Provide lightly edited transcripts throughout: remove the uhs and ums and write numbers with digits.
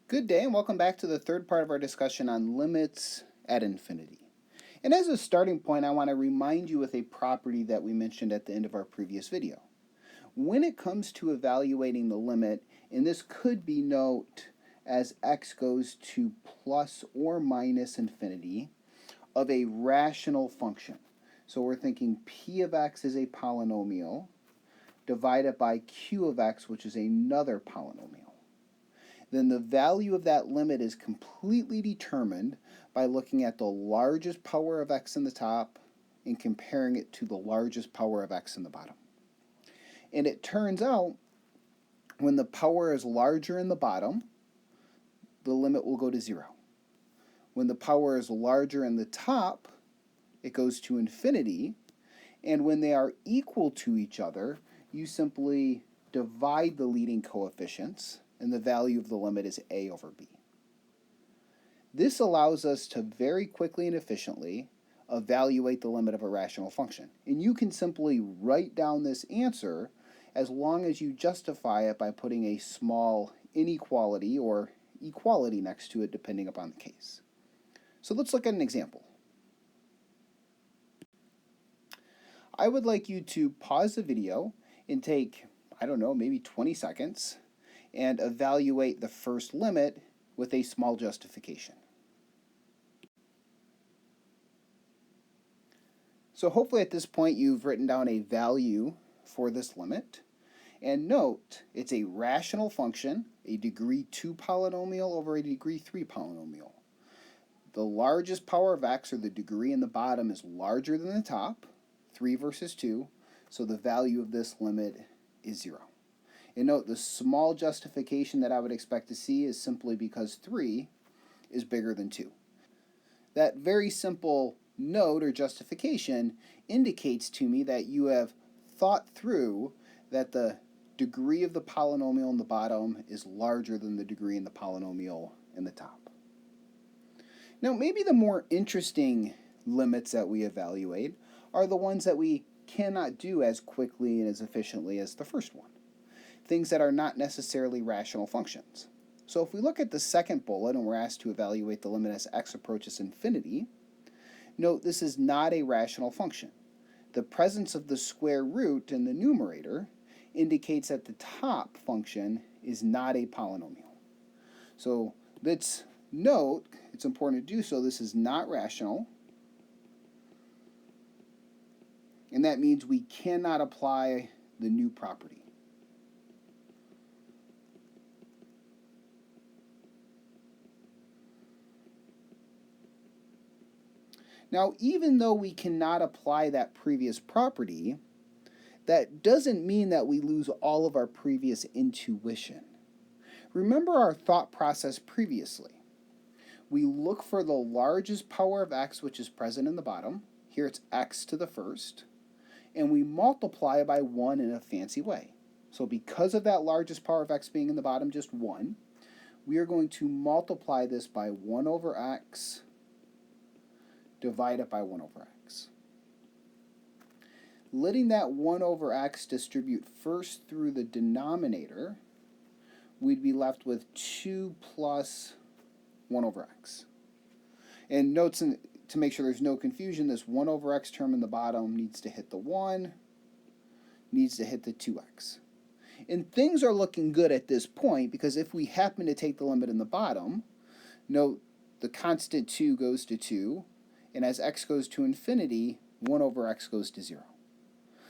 Good day and welcome back to the third part of our discussion on limits at infinity. And as a starting point, I want to remind you with a property that we mentioned at the end of our previous video. When it comes to evaluating the limit, and this could be note as x goes to plus or minus infinity of a rational function. So we're thinking p of x is a polynomial divided by q of x, which is another polynomial. Then the value of that limit is completely determined by looking at the largest power of x in the top and comparing it to the largest power of x in the bottom. And it turns out when the power is larger in the bottom, the limit will go to 0. When the power is larger in the top, it goes to infinity. And when they are equal to each other, you simply divide the leading coefficients, and the value of the limit is a over b. This allows us to very quickly and efficiently evaluate the limit of a rational function. And you can simply write down this answer as long as you justify it by putting a small inequality or equality next to it depending upon the case. So let's look at an example. I would like you to pause the video and take, maybe 20 seconds and evaluate the first limit with a small justification. So hopefully at this point you've written down a value for this limit. And note, it's a rational function, a degree 2 polynomial over a degree 3 polynomial. The largest power of x, or the degree in the bottom, is larger than the top, 3 versus 2, so the value of this limit is 0. And note, the small justification that I would expect to see is simply because 3 is bigger than 2. That very simple note or justification indicates to me that you have thought through that the degree of the polynomial in the bottom is larger than the degree in the polynomial in the top. Now, maybe the more interesting limits that we evaluate are the ones that we cannot do as quickly and as efficiently as the first one. Things that are not necessarily rational functions. So if we look at the second bullet and we're asked to evaluate the limit as x approaches infinity, note this is not a rational function. The presence of the square root in the numerator indicates that the top function is not a polynomial. So let's note, it's important to do so, this is not rational. And that means we cannot apply the new property. Now, even though we cannot apply that previous property, that doesn't mean that we lose all of our previous intuition. Remember our thought process previously. We look for the largest power of x, which is present in the bottom. Here it's x to the first. And we multiply by 1 in a fancy way. So because of that largest power of x being in the bottom, just 1, we are going to multiply this by 1 over x divided by 1 over x. Letting that 1 over x distribute first through the denominator, we'd be left with 2 plus 1 over x. And notes to make sure there's no confusion, this 1 over x term in the bottom needs to hit the 1, needs to hit the 2x. And things are looking good at this point because if we happen to take the limit in the bottom, note the constant 2 goes to 2, and as x goes to infinity, 1 over x goes to 0.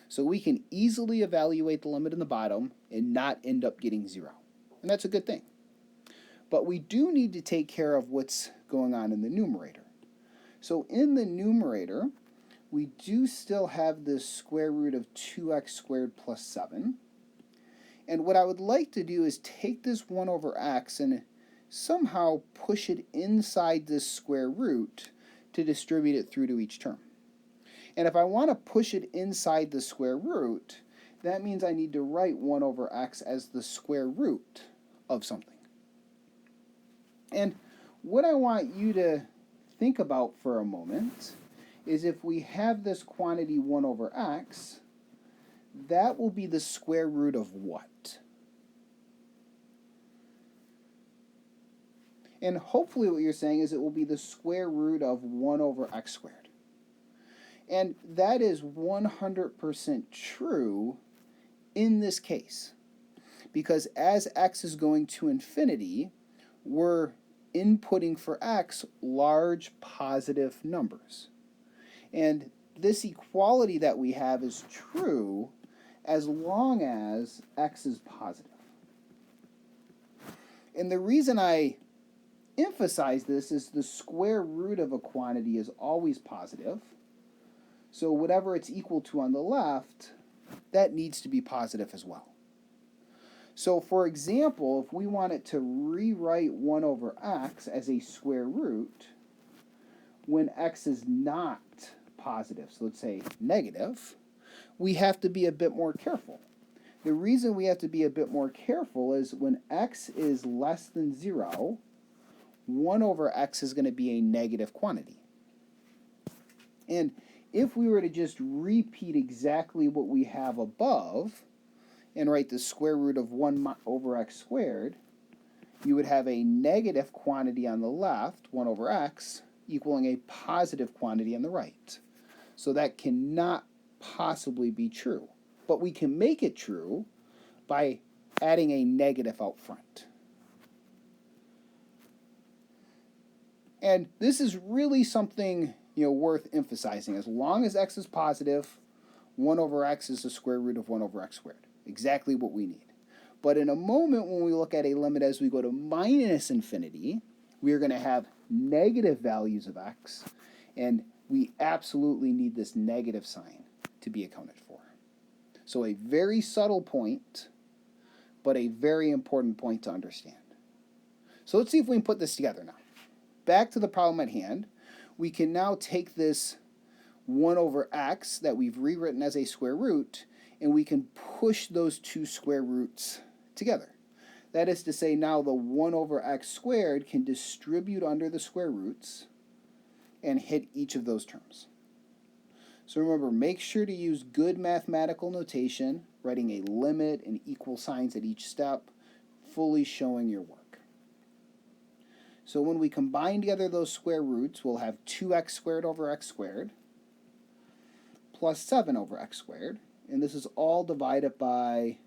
So we can easily evaluate the limit in the bottom and not end up getting 0. And that's a good thing. But we do need to take care of what's going on in the numerator. So in the numerator, we do still have this square root of 2x squared plus 7. And what I would like to do is take this 1 over x and somehow push it inside this square root to distribute it through to each term. And if I want to push it inside the square root, that means I need to write 1 over x as the square root of something. And what I want you to think about for a moment is if we have this quantity 1 over x, that will be the square root of what? And hopefully what you're saying is it will be the square root of 1 over x squared. And that is 100% true in this case, because as x is going to infinity, we're inputting for x large positive numbers. And this equality that we have is true as long as x is positive. And the reason I emphasize this is the square root of a quantity is always positive. So whatever it's equal to on the left, that needs to be positive as well. So for example, if we wanted to rewrite 1 over x as a square root, when x is not positive, so let's say negative, we have to be a bit more careful. The reason we have to be a bit more careful is when x is less than 0, 1 over x is going to be a negative quantity. And if we were to just repeat exactly what we have above and write the square root of 1 over x squared, you would have a negative quantity on the left, 1 over x, equaling a positive quantity on the right. So that cannot possibly be true. But we can make it true by adding a negative out front. And this is really something worth emphasizing. As long as x is positive, 1 over x is the square root of 1 over x squared. Exactly what we need. But in a moment when we look at a limit as we go to minus infinity, we are going to have negative values of x, and we absolutely need this negative sign to be accounted for. So a very subtle point, but a very important point to understand. So let's see if we can put this together now. Back to the problem at hand. We can now take this 1 over x that we've rewritten as a square root, and we can push those two square roots together. That is to say, now the 1 over x squared can distribute under the square roots and hit each of those terms. So remember, make sure to use good mathematical notation, writing a limit and equal signs at each step, fully showing your work. So when we combine together those square roots, we'll have 2x squared over x squared plus 7 over x squared. And this is all divided by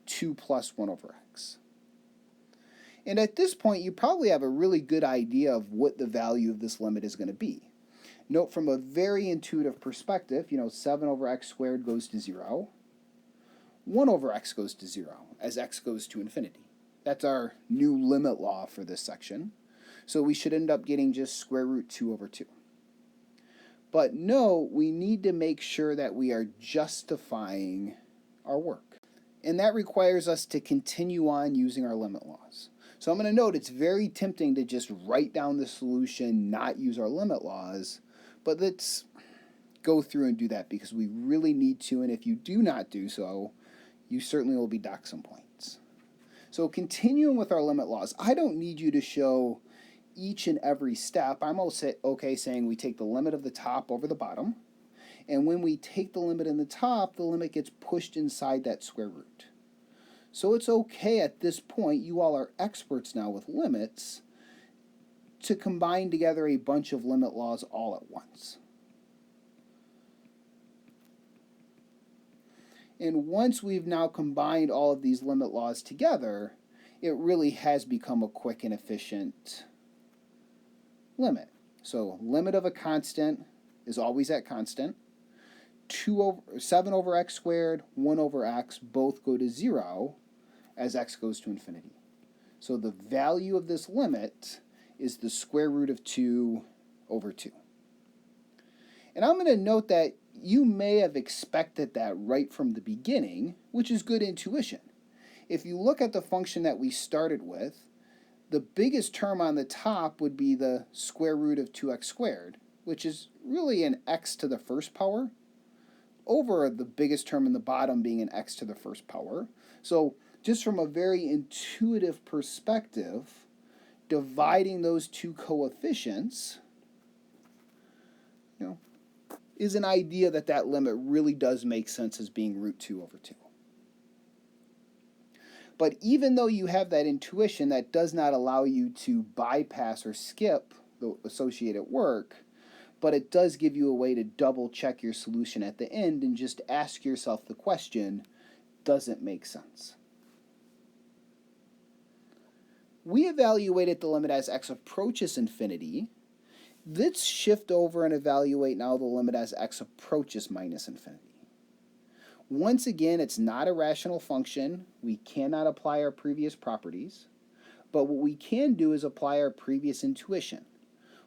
2 plus 1 over x. And at this point, you probably have a really good idea of what the value of this limit is going to be. Note from a very intuitive perspective, 7 over x squared goes to 0. 1 over x goes to 0 as x goes to infinity. That's our new limit law for this section. So we should end up getting just square root 2 over 2. But no, we need to make sure that we are justifying our work. And that requires us to continue on using our limit laws. So I'm going to note it's very tempting to just write down the solution, not use our limit laws. But let's go through and do that because we really need to. And if you do not do so, you certainly will be docked some points. So continuing with our limit laws, I don't need you to show each and every step. I'm okay saying we take the limit of the top over the bottom. And when we take the limit in the top, the limit gets pushed inside that square root. So it's okay at this point, you all are experts now with limits, to combine together a bunch of limit laws all at once. And once we've now combined all of these limit laws together, it really has become a quick and efficient limit. So limit of a constant is always at constant. 7 over x squared, 1 over x, both go to 0 as x goes to infinity. So the value of this limit is the square root of 2 over 2. And I'm going to note that you may have expected that right from the beginning, which is good intuition. If you look at the function that we started with, the biggest term on the top would be the square root of 2x squared, which is really an x to the first power, over the biggest term in the bottom being an x to the first power. So just from a very intuitive perspective, dividing those two coefficients, is an idea that that limit really does make sense as being root 2 over 2. But even though you have that intuition, that does not allow you to bypass or skip the associated work, but it does give you a way to double check your solution at the end and just ask yourself the question, does it make sense? We evaluated the limit as x approaches infinity. Let's shift over and evaluate now the limit as x approaches minus infinity. Once again, it's not a rational function. We cannot apply our previous properties. But what we can do is apply our previous intuition.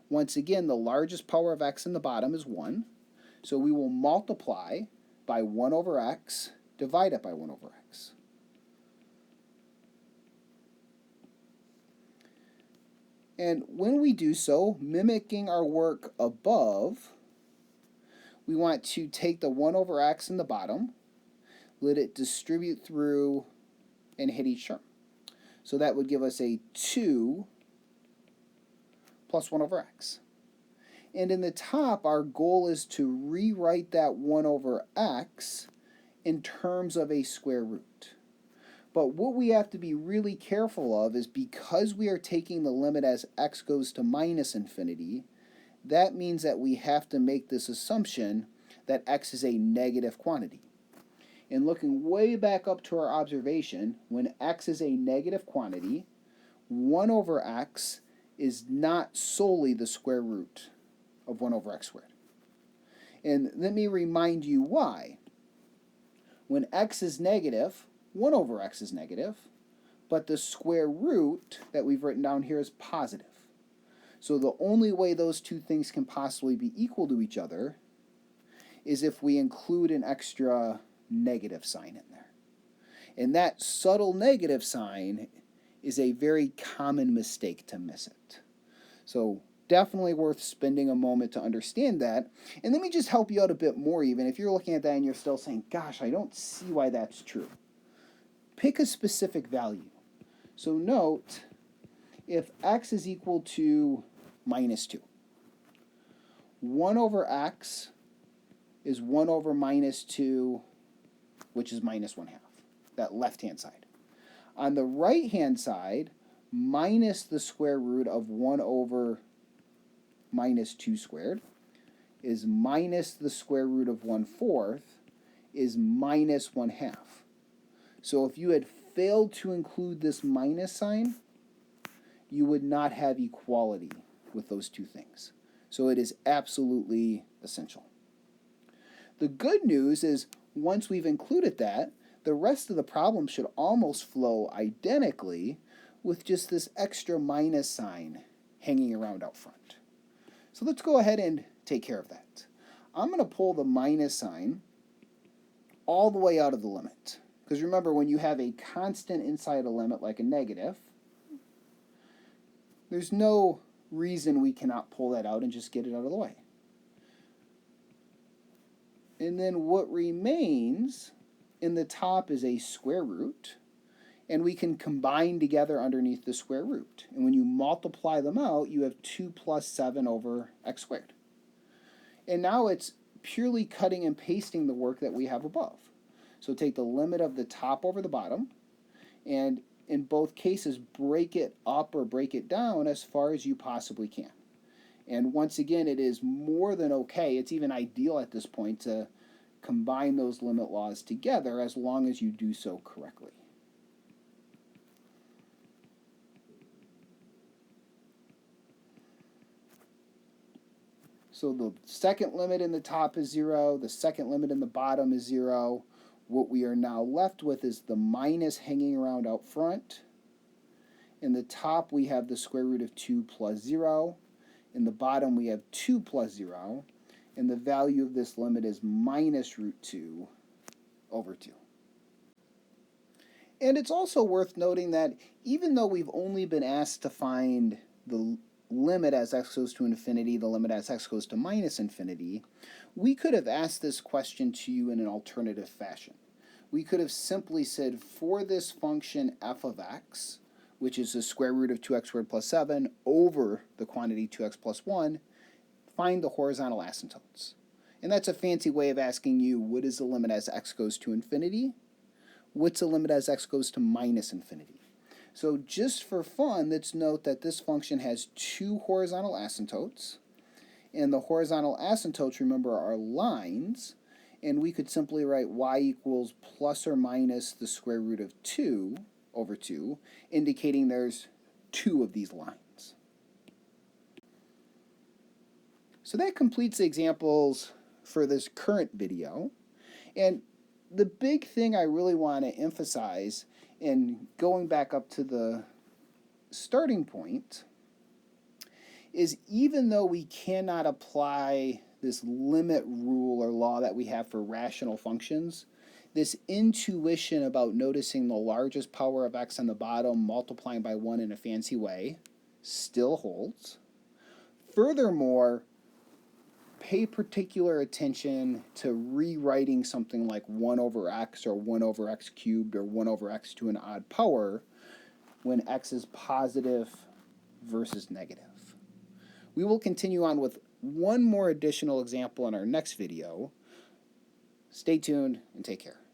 Once again, the largest power of x in the bottom is 1. So we will multiply by 1 over x, divide it by 1 over x. And when we do so, mimicking our work above, we want to take the 1 over x in the bottom, let it distribute through and hit each term. So that would give us a 2 plus 1 over x. And in the top, our goal is to rewrite that 1 over x in terms of a square root. But what we have to be really careful of is because we are taking the limit as x goes to minus infinity, that means that we have to make this assumption that x is a negative quantity. And looking way back up to our observation, when x is a negative quantity, 1 over x is not solely the square root of 1 over x squared. And let me remind you why. When x is negative, 1 over x is negative, but the square root that we've written down here is positive. So the only way those two things can possibly be equal to each other is if we include an extra negative sign in there. And that subtle negative sign is a very common mistake to miss it. So definitely worth spending a moment to understand that. And let me just help you out a bit more even. If you're looking at that and you're still saying, gosh, I don't see why that's true. Pick a specific value. So note, if x is equal to minus 2, 1 over x is 1 over minus 2, which is minus 1/2, that left-hand side. On the right-hand side, minus the square root of 1 over minus 2 squared is minus the square root of 1/4 is minus 1/2. So if you had failed to include this minus sign, you would not have equality with those two things. So it is absolutely essential. The good news is once we've included that, the rest of the problem should almost flow identically with just this extra minus sign hanging around out front. So let's go ahead and take care of that. I'm going to pull the minus sign all the way out of the limit. Because remember, when you have a constant inside a limit like a negative, there's no reason we cannot pull that out and just get it out of the way. And then what remains in the top is a square root, and we can combine together underneath the square root. And when you multiply them out, you have 2 plus 7 over x squared. And now it's purely cutting and pasting the work that we have above. So take the limit of the top over the bottom, and in both cases, break it up or break it down as far as you possibly can. And once again, it is more than okay. It's even ideal at this point to combine those limit laws together as long as you do so correctly. So the second limit in the top is 0. The second limit in the bottom is 0. What we are now left with is the minus hanging around out front. In the top, we have the square root of 2 plus 0. In the bottom, we have 2 plus 0. And the value of this limit is minus root 2 over 2. And it's also worth noting that even though we've only been asked to find the limit as x goes to infinity, the limit as x goes to minus infinity, we could have asked this question to you in an alternative fashion. We could have simply said, for this function f of x, which is the square root of 2x squared plus 7 over the quantity 2x plus 1, find the horizontal asymptotes. And that's a fancy way of asking you, what is the limit as x goes to infinity? What's the limit as x goes to minus infinity? So just for fun, let's note that this function has two horizontal asymptotes. And the horizontal asymptotes, remember, are lines. And we could simply write y equals plus or minus the square root of 2 over 2, indicating there's two of these lines. So that completes the examples for this current video. And the big thing I really want to emphasize in going back up to the starting point is even though we cannot apply this limit rule or law that we have for rational functions, this intuition about noticing the largest power of x on the bottom multiplying by 1 in a fancy way still holds. Furthermore, pay particular attention to rewriting something like 1 over x or 1 over x cubed or 1 over x to an odd power when x is positive versus negative. We will continue on with one more additional example in our next video. Stay tuned and take care.